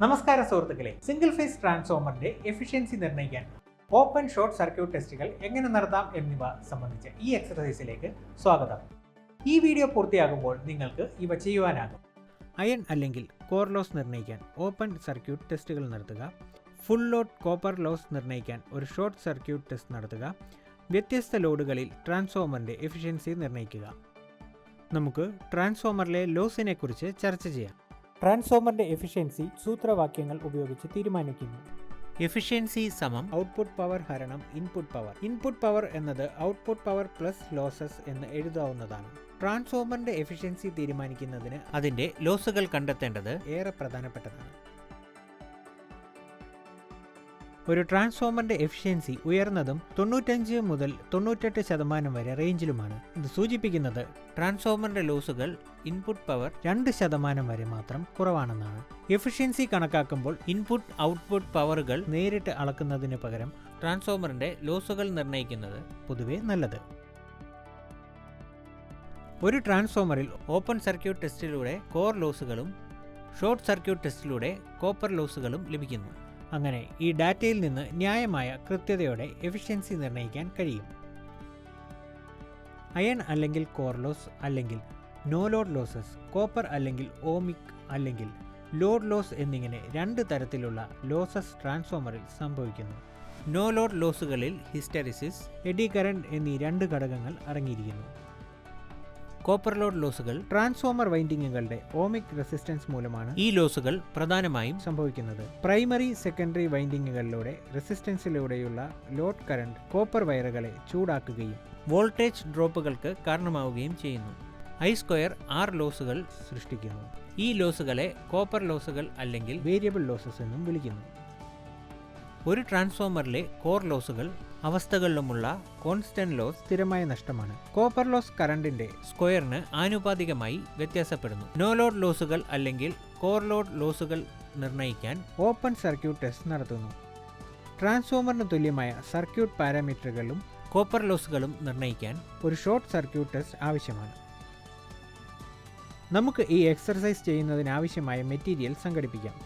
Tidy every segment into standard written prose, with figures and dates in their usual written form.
നമസ്കാരം സുഹൃത്തുക്കളെ, single phase ട്രാൻസ്ഫോമറിന്റെ efficiency നിർണ്ണയിക്കാൻ ഓപ്പൺ ഷോർട്ട് സർക്യൂട്ട് ടെസ്റ്റുകൾ എങ്ങനെ നടത്താം എന്നിവ സംബന്ധിച്ച ഈ എക്സർസൈസിലേക്ക് സ്വാഗതം. ഈ വീഡിയോ പൂർത്തിയാകുമ്പോൾ നിങ്ങൾക്ക് ഇവ ചെയ്യുവാനാകും. അയൺ അല്ലെങ്കിൽ കോർ ലോസ് നിർണ്ണയിക്കാൻ ഓപ്പൺ സർക്യൂട്ട് ടെസ്റ്റുകൾ നടത്തുക. ഫുൾ ലോഡ് കോപ്പർ ലോസ് നിർണ്ണയിക്കാൻ ഒരു ഷോർട്ട് സർക്യൂട്ട് ടെസ്റ്റ് നടത്തുക. വ്യത്യസ്ത ലോഡുകളിൽ ട്രാൻസ്ഫോമറിന്റെ എഫിഷ്യൻസി നിർണ്ണയിക്കുക. നമുക്ക് ട്രാൻസ്ഫോമറിലെ ലോസിനെ കുറിച്ച് ചർച്ച ചെയ്യാം. ട്രാൻസ്ഫോമറിന്റെ എഫിഷ്യൻസി സൂത്രവാക്യങ്ങൾ ഉപയോഗിച്ച് തീരുമാനിക്കുന്നു. എഫിഷ്യൻസി സമം ഔട്ട്പുട്ട് പവർ ഹരണം ഇൻപുട്ട് പവർ. ഇൻപുട്ട് പവർ എന്നത് ഔട്ട്പുട്ട് പവർ പ്ലസ് ലോസസ് എന്ന് എഴുതാവുന്നതാണ്. ട്രാൻസ്ഫോമറിന്റെ എഫിഷ്യൻസി തീരുമാനിക്കുന്നതിന് അതിന്റെ ലോസുകൾ കണ്ടെത്തേണ്ടത് ഏറെ പ്രധാനപ്പെട്ടതാണ്. ഒരു ട്രാൻസ്ഫോമറിന്റെ എഫിഷ്യൻസി ഉയർന്നതും 95 മുതൽ 98% വരെ റേഞ്ചിലുമാണ്. ഇത് സൂചിപ്പിക്കുന്നത് ട്രാൻസ്ഫോമറിന്റെ ലോസുകൾ ഇൻപുട്ട് പവർ 2% വരെ മാത്രം കുറവാണെന്നാണ്. എഫിഷ്യൻസി കണക്കാക്കുമ്പോൾ ഇൻപുട്ട് ഔട്ട്പുട്ട് പവറുകൾ നേരിട്ട് അളക്കുന്നതിന് പകരം ട്രാൻസ്ഫോമറിന്റെ ലോസുകൾ നിർണ്ണയിക്കുന്നത് പൊതുവെ നല്ലത്. ഒരു ട്രാൻസ്ഫോമറിൽ ഓപ്പൺ സർക്യൂട്ട് ടെസ്റ്റിലൂടെ കോർ ലോസുകളും ഷോർട്ട് സർക്യൂട്ട് ടെസ്റ്റിലൂടെ കോപ്പർ ലോസുകളും ലഭിക്കുന്നു. അങ്ങനെ ഈ ഡാറ്റയിൽ നിന്ന് ന്യായമായ കൃത്യതയോടെ എഫിഷ്യൻസി നിർണ്ണയിക്കാൻ കഴിയും. അയൺ അല്ലെങ്കിൽ കോർ ലോസ് അല്ലെങ്കിൽ നോ ലോഡ് ലോസസ്, കോപ്പർ അല്ലെങ്കിൽ ഓമിക് അല്ലെങ്കിൽ ലോഡ് ലോസ് എന്നിങ്ങനെ രണ്ട് തരത്തിലുള്ള ലോസസ് ട്രാൻസ്ഫോമറിൽ സംഭവിക്കുന്നു. നോ ലോഡ് ലോസുകളിൽ ഹിസ്റ്റെറിസിസ്, എഡി കറന്റ് എന്നീ രണ്ട് ഘടകങ്ങൾ അടങ്ങിയിരിക്കുന്നു. കോപ്പർ ലോഡ് ലോസുകൾ ട്രാൻസ്ഫോമർ വൈൻഡിങ്ങുകളുടെ ഓമിക് റെസിസ്റ്റൻസ് മൂലമാണ് ഈ ലോസുകൾ പ്രധാനമായും സംഭവിക്കുന്നത്. പ്രൈമറി സെക്കൻഡറി വൈൻഡിങ്ങുകളിലൂടെ റെസിസ്റ്റൻസിലൂടെയുള്ള ലോഡ് കറന്റ് കോപ്പർ വയറുകളെ ചൂടാക്കുകയും വോൾട്ടേജ് ഡ്രോപ്പുകൾക്ക് കാരണമാവുകയും ചെയ്യുന്നു. I² R ലോസുകൾ സൃഷ്ടിക്കുന്നു. ഈ ലോസുകളെ കോപ്പർ ലോസുകൾ അല്ലെങ്കിൽ വേരിയബിൾ ലോസസ് എന്നും വിളിക്കുന്നു. ഒരു ട്രാൻസ്ഫോമറിലെ കോർ ലോസുകൾ അവസ്ഥകളിലുമുള്ള കോൺസ്റ്റന്റ് ലോസ് സ്ഥിരമായ നഷ്ടമാണ്. കോപ്പർ ലോസ് കറണ്ടിന്റെ സ്ക്വയറിന് ആനുപാതികമായി വ്യത്യാസപ്പെടുന്നു. നോ ലോഡ് ലോസുകൾ അല്ലെങ്കിൽ കോർ ലോഡ് ലോസുകൾ നിർണ്ണയിക്കാൻ ഓപ്പൺ സർക്യൂട്ട് ടെസ്റ്റ് നടത്തുന്നു. ട്രാൻസ്ഫോമറിന് തുല്യമായ സർക്യൂട്ട് പാരാമീറ്ററുകളും കോപ്പർ ലോസുകളും നിർണ്ണയിക്കാൻ ഒരു ഷോർട്ട് സർക്യൂട്ട് ടെസ്റ്റ് ആവശ്യമാണ്. നമുക്ക് ഈ എക്സർസൈസ് ചെയ്യുന്നതിനാവശ്യമായ മെറ്റീരിയൽ സംഘടിപ്പിക്കാം.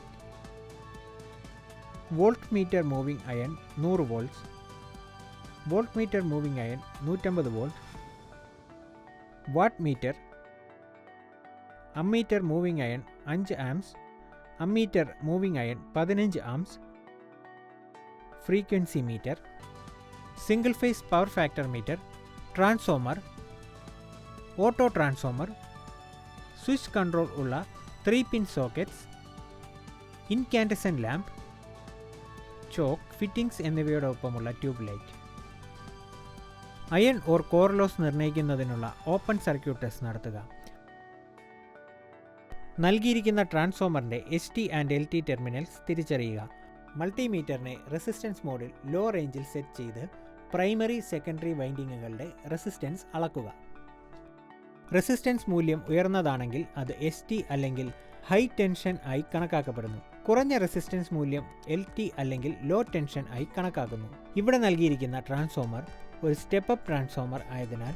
Volt meter moving iron 100 volts, volt meter moving iron 150 volt, watt meter, ammeter moving iron 5 amps, ammeter moving iron 15 amps, frequency meter, single phase power factor meter, transformer, auto transformer, switch control ഉള്ള 3-പിൻ sockets, incandescent lamp, choke, fittings എന്നിവയോടൊപ്പമുള്ള tube light. Iron or core loss നിർണ്ണയിക്കുന്നതിനുള്ള open circuit test നടത്തുക. നൽകിയിരിക്കുന്ന ട്രാൻസ്ഫോമറിന്റെ ST and LT terminals തിരിച്ചറിയുക. മൾട്ടിമീറ്ററിനെ resistance മോഡിൽ law റേഞ്ചിൽ സെറ്റ് ചെയ്ത് പ്രൈമറി സെക്കൻഡറി വൈൻഡിങ്ങുകളുടെ റെസിസ്റ്റൻസ് അളക്കുക. റെസിസ്റ്റൻസ് മൂല്യം ഉയർന്നതാണെങ്കിൽ അത് ST അല്ലെങ്കിൽ ഹൈ ടെൻഷൻ ആയി കണക്കാക്കപ്പെടുന്നു. കുറഞ്ഞ റെസിസ്റ്റൻസ് മൂല്യം LT അല്ലെങ്കിൽ ലോ ടെൻഷൻ ആയി കണക്കാക്കുന്നു. ഇവിടെ നൽകിയിരിക്കുന്ന ട്രാൻസ്ഫോമർ ഒരു സ്റ്റെപ്പ് അപ്പ് ട്രാൻസ്ഫോമർ ആയതിനാൽ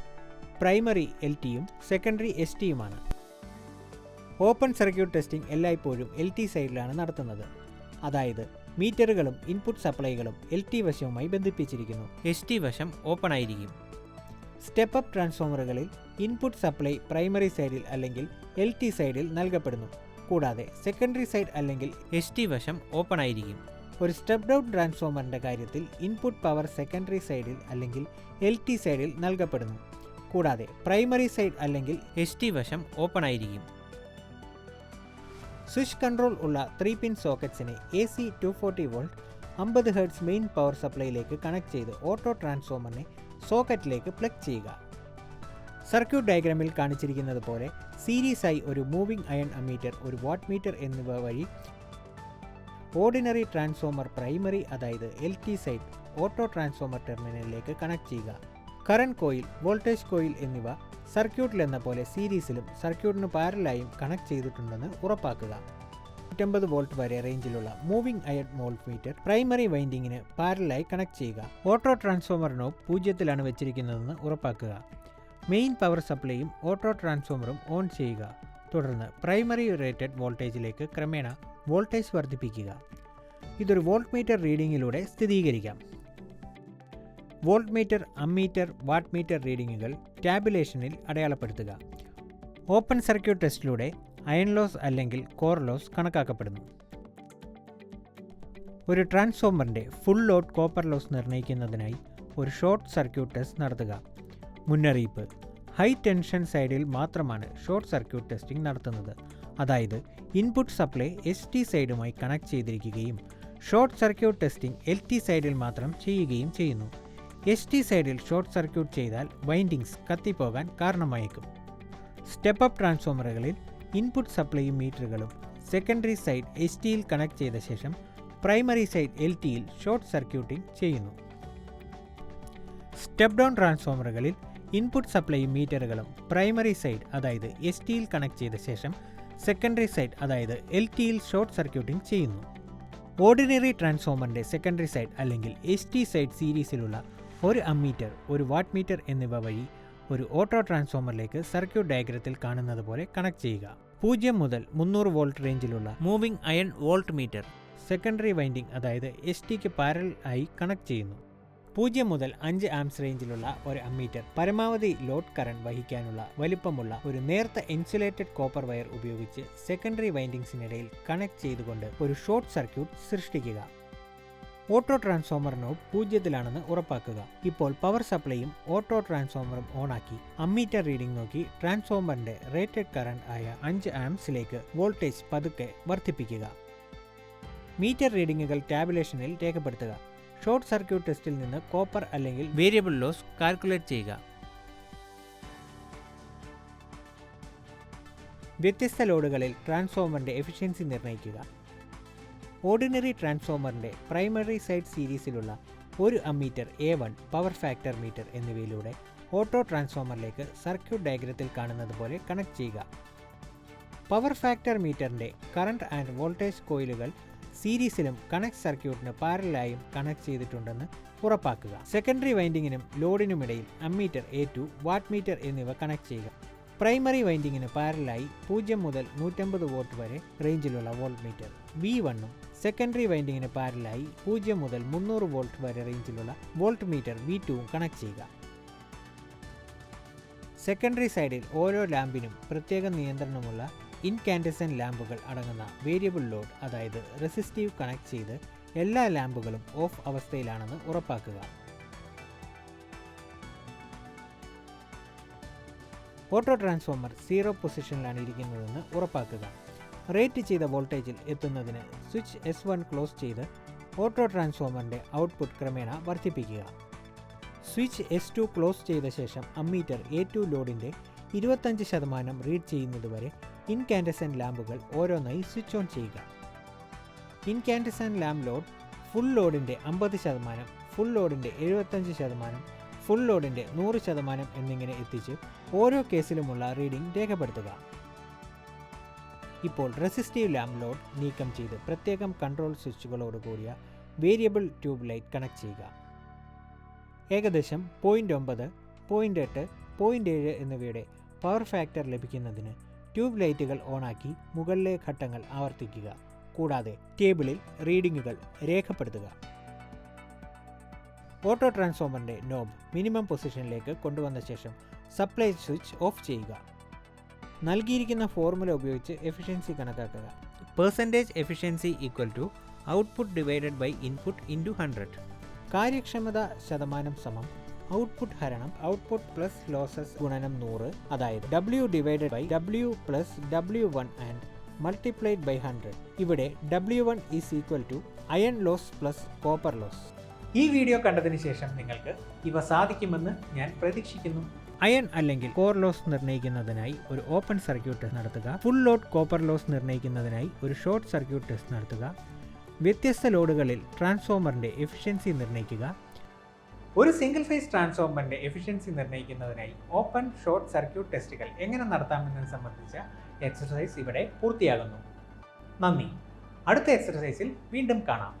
പ്രൈമറി LTയും സെക്കൻഡറി STയുമാണ്. ഓപ്പൺ സർക്യൂട്ട് ടെസ്റ്റിംഗ് എല്ലായ്പ്പോഴും LT സൈഡിലാണ് നടത്തുന്നത്. അതായത് മീറ്ററുകളും ഇൻപുട്ട് സപ്ലൈകളും LT വശവുമായി ബന്ധിപ്പിച്ചിരിക്കുന്നു. ST വശം ഓപ്പൺ ആയിരിക്കും. സ്റ്റെപ്പ് അപ്പ് ട്രാൻസ്ഫോമറുകളിൽ ഇൻപുട്ട് സപ്ലൈ പ്രൈമറി സൈഡിൽ അല്ലെങ്കിൽ LT സൈഡിൽ നൽകപ്പെടുന്നു. കൂടാതെ സെക്കൻഡറി സൈഡ് അല്ലെങ്കിൽ ST വശം ഓപ്പൺ ആയിരിക്കും. ഒരു സ്റ്റെപ്പ് ഡൗൺ ട്രാൻസ്ഫോമറിന്റെ കാര്യത്തിൽ ഇൻപുട്ട് പവർ സെക്കൻഡറി സൈഡിൽ അല്ലെങ്കിൽ LT സൈഡിൽ നൽകപ്പെടുന്നു. കൂടാതെ പ്രൈമറി സൈഡ് അല്ലെങ്കിൽ ST വശം ഓപ്പൺ ആയിരിക്കും. സ്വിച്ച് കൺട്രോൾ ഉള്ള 3-പിൻ സോക്കറ്റ്സിനെ AC 240 volt 50 hertz main power സപ്ലൈയിലേക്ക് കണക്ട് ചെയ്ത് ഓട്ടോ ട്രാൻസ്ഫോമറിനെ സോക്കറ്റിലേക്ക് പ്ലഗ് ചെയ്യുക. സർക്യൂട്ട് ഡയഗ്രാമിൽ കാണിച്ചിരിക്കുന്നത് പോലെ സീരീസായി ഒരു മൂവിംഗ് അയൺ അമ്മീറ്റർ, ഒരു വാട്ട് മീറ്റർ എന്നിവ വഴി ഓർഡിനറി ട്രാൻസ്ഫോമർ പ്രൈമറി അതായത് LT സൈഡ് ഓട്ടോ ട്രാൻസ്ഫോമർ ടെർമിനലിലേക്ക് കണക്ട് ചെയ്യുക. കറന്റ് കോയിൽ, വോൾട്ടേജ് കോയിൽ എന്നിവ സർക്യൂട്ടിലെന്ന പോലെ സീരീസിലും സർക്യൂട്ടിന് പാരലായും കണക്ട് ചെയ്തിട്ടുണ്ടെന്ന് ഉറപ്പാക്കുക. 150 വോൾട്ട് വരെ റേഞ്ചിലുള്ള moving iron volt meter primary വൈൻഡിങ്ങിന് പാരലായി കണക്ട് ചെയ്യുക. ഓട്ടോ ട്രാൻസ്ഫോമർ നോബ് 0-ലാണ് വെച്ചിരിക്കുന്നതെന്ന് ഉറപ്പാക്കുക. മെയിൻ പവർ സപ്ലൈയും ഓട്ടോ ട്രാൻസ്ഫോമറും ഓൺ ചെയ്യുക. തുടർന്ന് പ്രൈമറി റേറ്റഡ് വോൾട്ടേജിലേക്ക് ക്രമേണ വോൾട്ടേജ് വർദ്ധിപ്പിക്കുക. ഇതൊരു വോൾട്ട് മീറ്റർ റീഡിങ്ങിലൂടെ സ്ഥിരീകരിക്കാം. Volt meter, ammeter, watt meter റീഡിങ്ങുകൾ ടാബുലേഷനിൽ അടയാളപ്പെടുത്തുക. ഓപ്പൺ സർക്യൂട്ട് ടെസ്റ്റിലൂടെ അയൺ ലോസ് അല്ലെങ്കിൽ കോർ ലോസ് കണക്കാക്കപ്പെടുന്നു. ഒരു ട്രാൻസ്ഫോമറിൻ്റെ ഫുൾ ലോഡ് കോപ്പർ ലോസ് നിർണ്ണയിക്കുന്നതിനായി ഒരു ഷോർട്ട് സർക്യൂട്ട് ടെസ്റ്റ് നടത്തുക. മുന്നറിയിപ്പ്: ഹൈ ടെൻഷൻ സൈഡിൽ മാത്രമാണ് ഷോർട്ട് സർക്യൂട്ട് ടെസ്റ്റിംഗ് നടത്തുന്നത്. അതായത് ഇൻപുട്ട് സപ്ലൈ ST സൈഡുമായി കണക്ട് ചെയ്തിരിക്കുകയും ഷോർട്ട് സർക്യൂട്ട് ടെസ്റ്റിംഗ് LT സൈഡിൽ മാത്രം ചെയ്യുകയും ചെയ്യുന്നു. ST സൈഡിൽ ഷോർട്ട് സർക്യൂട്ട് ചെയ്താൽ വൈൻഡിങ്സ് കത്തിപ്പോകാൻ കാരണമായേക്കും. സ്റ്റെപ്പ് അപ്പ് ട്രാൻസ്ഫോമറുകളിൽ ഇൻപുട്ട് സപ്ലൈയും മീറ്ററുകളും സെക്കൻഡറി സൈഡ് STയിൽ കണക്ട് ചെയ്ത ശേഷം പ്രൈമറി സൈഡ് LTയിൽ ഷോർട്ട് സർക്യൂട്ടിംഗ് ചെയ്യുന്നു. സ്റ്റെപ്പ് ഡൗൺ ട്രാൻസ്ഫോമറുകളിൽ ഇൻപുട്ട് സപ്ലൈയും മീറ്ററുകളും പ്രൈമറി സൈഡ് അതായത് STയിൽ കണക്ട് ചെയ്ത ശേഷം സെക്കൻഡറി സൈഡ് അതായത് LTയിൽ ഷോർട്ട് സർക്യൂട്ടിംഗ് ചെയ്യുന്നു. ഓർഡിനറി ട്രാൻസ്ഫോമറിൻ്റെ സെക്കൻഡറി സൈഡ് അല്ലെങ്കിൽ ST സൈഡ് സീരീസിലുള്ള ഒരു അമ്മീറ്റർ, ഒരു വാട്ട് മീറ്റർ എന്നിവ വഴി ഒരു ഓട്ടോ ട്രാൻസ്ഫോമറിലേക്ക് സർക്യൂട്ട് ഡയഗ്രത്തിൽ കാണുന്നത് പോലെ കണക്ട് ചെയ്യുക. 0 മുതൽ 300 വോൾട്ട് റേഞ്ചിലുള്ള moving iron volt meter secondary winding അതായത് STക്ക് പാരലൽ ആയി കണക്ട് ചെയ്യുന്നു. 0 മുതൽ 5 ആംപ്സ് റേഞ്ചിലുള്ള ഒരു അമ്മീറ്റർ പരമാവധി ലോഡ് കറന്റ് വഹിക്കാനുള്ള വലിപ്പമുള്ള ഒരു നേർത്ത ഇൻസുലേറ്റഡ് കോപ്പർ വയർ ഉപയോഗിച്ച് സെക്കൻഡറി വൈൻഡിങ്സിനിടയിൽ കണക്ട് ചെയ്തുകൊണ്ട് ഒരു ഷോർട്ട് സർക്യൂട്ട് സൃഷ്ടിക്കുക. ഓട്ടോ ട്രാൻസ്ഫോമർ നോബ് 0-ലാണെന്ന് ഉറപ്പാക്കുക. ഇപ്പോൾ പവർ സപ്ലൈയും ഓട്ടോ ട്രാൻസ്ഫോമറും ഓണാക്കി അമ്മീറ്റർ റീഡിംഗ് നോക്കി ട്രാൻസ്ഫോമറിന്റെ റേറ്റഡ് കറന്റ് ആയ 5 ആംപ്സിലേക്ക് വോൾട്ടേജ് പതുക്കെ വർദ്ധിപ്പിക്കുക. മീറ്റർ റീഡിംഗുകൾ ടാബുലേഷനിൽ രേഖപ്പെടുത്തുക. ഷോർട്ട് സർക്യൂട്ട് ടെസ്റ്റിൽ നിന്ന് കോപ്പർ അല്ലെങ്കിൽ വേരിയബിൾ ലോസ് കാൽക്കുലേറ്റ് ചെയ്യുക. വ്യത്യസ്ത ലോഡുകളിൽ ട്രാൻസ്ഫോമറിന്റെ എഫിഷ്യൻസി നിർണ്ണയിക്കുക. ഓർഡിനറി ട്രാൻസ്ഫോമറിൻ്റെ പ്രൈമറി സൈഡ് സീരീസിലുള്ള ഒരു ammeter A1, power factor meter എന്നിവയിലൂടെ ഓട്ടോ ട്രാൻസ്ഫോമറിലേക്ക് സർക്യൂട്ട് ഡയഗ്രത്തിൽ കാണുന്നത് പോലെ കണക്ട് ചെയ്യുക. പവർ ഫാക്ടർ മീറ്ററിൻ്റെ കറണ്ട് ആൻഡ് വോൾട്ടേജ് കോയിലുകൾ സീരീസിലും കണക്ട് സർക്യൂട്ടിന് പാരലായും കണക്ട് ചെയ്തിട്ടുണ്ടെന്ന് ഉറപ്പാക്കുക. സെക്കൻഡറി വൈൻഡിങ്ങിനും ലോഡിനുമിടയിൽ അമ്മീറ്റർ A2, വാട്ട് മീറ്റർ എന്നിവ കണക്ട് ചെയ്യുക. പ്രൈമറി വൈൻഡിങ്ങിന് പാരലായി 0 മുതൽ 150 വോൾട്ട് വരെ റേഞ്ചിലുള്ള വോൾട്ട് മീറ്റർ V1ഉം സെക്കൻഡറി വൈൻഡിങ്ങിന് പാരലായി 0 മുതൽ 300 വോൾട്ട് വരെ റേഞ്ചിലുള്ള വോൾട്ട് മീറ്റർ V2ഉം കണക്ട് ചെയ്യുക. സെക്കൻഡറി സൈഡിൽ ഓരോ ലാമ്പിനും പ്രത്യേക നിയന്ത്രണമുള്ള ഇൻകാൻഡസെന്റ് ലാമ്പുകൾ അടങ്ങുന്ന വേരിയബിൾ ലോഡ് അതായത് റെസിസ്റ്റീവ് കണക്ട് ചെയ്ത് എല്ലാ ലാമ്പുകളും ഓഫ് അവസ്ഥയിലാണെന്ന് ഉറപ്പാക്കുക. ഓട്ടോ ട്രാൻസ്ഫോമർ 0 പൊസിഷനിലാണ് ഇരിക്കുന്നതെന്ന് ഉറപ്പാക്കുക. റേറ്റ് ചെയ്ത വോൾട്ടേജിൽ എത്തുന്നതിന് സ്വിച്ച് S1 ക്ലോസ് ചെയ്ത് ഓട്ടോ ട്രാൻസ്ഫോമറിൻ്റെ ഔട്ട്പുട്ട് ക്രമേണ വർദ്ധിപ്പിക്കുക. സ്വിച്ച് S2 ക്ലോസ് ചെയ്ത ശേഷം അമ്മീറ്റർ A2 ലോഡിൻ്റെ 25% റീഡ് ചെയ്യുന്നതുവരെ ഇൻകാൻഡസെന്റ് ലാമ്പുകൾ ഓരോന്നായി സ്വിച്ച് ഓൺ ചെയ്യുക. ഇൻകാൻഡസെന്റ് ലാമ്പ് ലോഡ് ഫുൾ ലോഡിൻ്റെ 50%, ഫുൾ ലോഡിൻ്റെ 75%, ഫുൾ ലോഡിൻ്റെ 100% എന്നിങ്ങനെ എത്തിച്ച് ഓരോ കേസിലുമുള്ള റീഡിംഗ് രേഖപ്പെടുത്തുക. ഇപ്പോൾ റെസിസ്റ്റീവ് ലാമ്പ് ലോഡ് നീക്കം ചെയ്ത് പ്രത്യേകം കൺട്രോൾ സ്വിച്ചുകളോട് കൂടിയ വേരിയബിൾ ട്യൂബ് ലൈറ്റ് കണക്ട് ചെയ്യുക. ഏകദേശം 0.9, 0.8, 0.7 എന്നിവയുടെ പവർ ഫാക്ടർ ലഭിക്കുന്നതിന് ട്യൂബ് ലൈറ്റുകൾ ഓണാക്കി മുകളിലെ ഘട്ടങ്ങൾ ആവർത്തിക്കുക. കൂടാതെ ടേബിളിൽ റീഡിങ്ങുകൾ രേഖപ്പെടുത്തുക. ഓട്ടോ ട്രാൻസ്ഫോമറിൻ്റെ നോബ് മിനിമം പൊസിഷനിലേക്ക് കൊണ്ടുവന്ന ശേഷം സപ്ലൈ സ്വിച്ച് ഓഫ് ചെയ്യുക. നൽകിയിരിക്കുന്ന ഫോർമുല ഉപയോഗിച്ച് എഫിഷ്യൻസി കണക്കാക്കുക. Percentage efficiency = output divided by input × 100. കാര്യക്ഷമത ശതമാനം സമം ഔട്ട്പുട്ട് ഹരണം ഔട്ട്പുട്ട് പ്ലസ് ലോസസ് ഗുണനം 100, അതായത് W divided by W plus W1 and multiplied by 100. ഇവിടെ W1 = iron loss plus copper loss. ഈ വീഡിയോ കണ്ടതിന് ശേഷം നിങ്ങൾക്ക് ഇവ സാധിക്കുമെന്ന് ഞാൻ പ്രതീക്ഷിക്കുന്നു. അയൺ അല്ലെങ്കിൽ കോർ ലോസ് നിർണ്ണയിക്കുന്നതിനായി ഒരു ഓപ്പൺ സർക്യൂട്ട് ടെസ്റ്റ് നടത്തുക. ഫുൾ ലോഡ് കോപ്പർ ലോസ് നിർണ്ണയിക്കുന്നതിനായി ഒരു ഷോർട്ട് സർക്യൂട്ട് ടെസ്റ്റ് നടത്തുക. വ്യത്യസ്ത ലോഡുകളിൽ ട്രാൻസ്ഫോമറിൻ്റെ എഫിഷ്യൻസി നിർണ്ണയിക്കുക. ഒരു സിംഗിൾ ഫേസ് ട്രാൻസ്ഫോമറിൻ്റെ എഫിഷ്യൻസി നിർണ്ണയിക്കുന്നതിനായി ഓപ്പൺ ഷോർട്ട് സർക്യൂട്ട് ടെസ്റ്റുകൾ എങ്ങനെ നടത്താമെന്നത് സംബന്ധിച്ച എക്സർസൈസ് ഇവിടെ പൂർത്തിയാകുന്നു. നന്ദി. അടുത്ത എക്സർസൈസിൽ വീണ്ടും കാണാം.